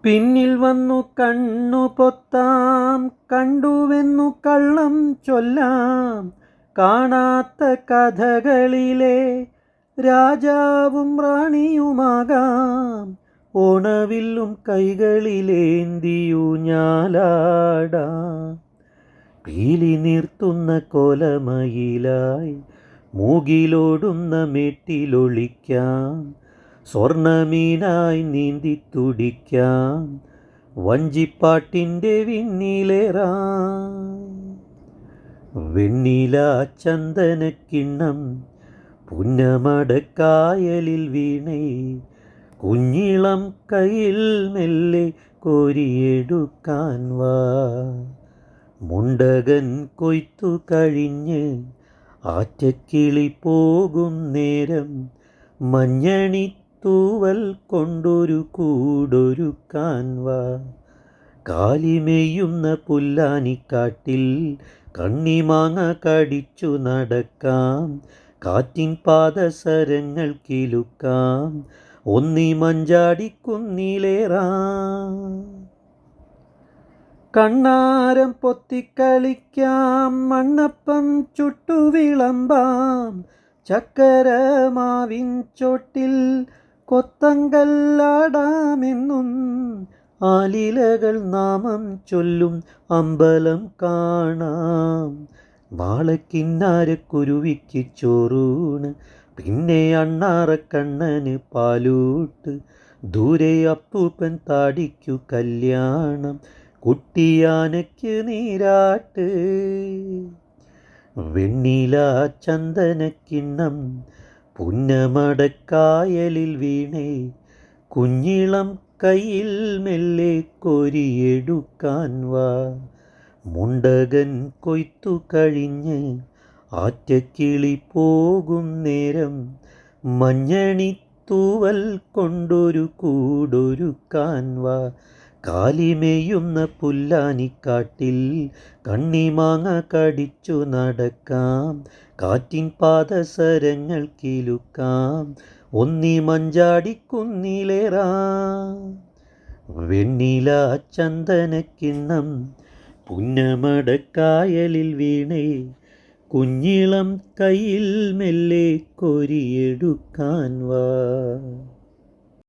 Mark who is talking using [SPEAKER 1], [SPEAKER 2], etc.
[SPEAKER 1] പിന്നിൽ വന്നു കണ്ണു പൊത്താം, കണ്ടുവെന്നു കള്ളം ചൊല്ലാം. കാണാത്ത കഥകളിലെ രാജാവും റാണിയുമാകാം. ഓണവില്ലും കൈകളിലേന്തിയൂഞ്ഞാലാടാം. പീലി നിർത്തുന്ന കോലമയിലായി മൂകിലോടുന്ന മേട്ടിലൊളിക്കാം. സ്വർണമീനായി നീന്തി തുടിക്കാം, വഞ്ചിപ്പാട്ടിൻ്റെ വിണ്ണിലേറാം. വെണ്ണില ചന്ദനക്കിണ്ണം പുന്നമടക്കായലിൽ വീണേ, കുഞ്ഞിളം കയ്യിൽ മെല്ലെ കോരിയെടുക്കാൻ വാ. മുണ്ടകൻ കൊയ്ത്തു കഴിഞ്ഞ് ആറ്റക്കിളി പോകും നേരം, മഞ്ഞണിത്തൂവൽ കൊണ്ടൊരു കൂടൊരുക്കാൻ വാ. കാലിമെയ്യുന്ന പുല്ലാനിക്കാട്ടിൽ കണ്ണിമാങ്ങ കടിച്ചു നടക്കാം. കാറ്റിൻ പാദസരങ്ങൾ കിലുക്കാം, ഒന്നി മഞ്ചാടിക്കുന്നിലേറാം. കണ്ണാരം പൊത്തിക്കളിക്കാം, മണ്ണപ്പം ചുട്ടുവിളമ്പാം. ചക്കരമാവിൻ ചോട്ടിൽ കൊത്തങ്കല്ലാടാമെന്നും, ആലിലകൾ നാമം ചൊല്ലും അമ്പലം കാണാം. വാളക്കിന്നാരക്കുരുവിക്ക് ചോറൂണ്, പിന്നെ അണ്ണാറക്കണ്ണന് പാലൂട്ട്. ദൂരെ അപ്പൂപ്പൻ താടിക്കു കല്യാണം, കുട്ടിയാനയ്ക്ക് നീരാട്ട്. വെണ്ണില ചന്ദനക്കിണ്ണം പുന്നമടക്കായലിൽ വീണേ, കുഞ്ഞിളം കയ്യിൽ മെല്ലെ കോരിയെടുക്കാൻ വാ. മുണ്ടകൻ കൊയ്ത്തു കഴിഞ്ഞ് ആറ്റക്കിളി പോകും നേരം, മഞ്ഞണിത്തൂവൽ കൊണ്ടൊരു കൂടൊരുക്കാൻ വാ. കാലിമെയ്യുന്ന പുല്ലാനിക്കാട്ടിൽ കണ്ണിമാങ്ങ കടിച്ചു നടക്കാം. കാറ്റിൻ പാദസരങ്ങൾ കിലുക്കാം, ഒന്നി മഞ്ചാടിക്കുന്നിലേറാം. വെണ്ണില ചന്ദനക്കിണ്ണം പുന്നമടക്കായലിൽ വീണേ, കുഞ്ഞിളം കയ്യിൽ മെല്ലെ കോരിയെടുക്കാൻ വാ.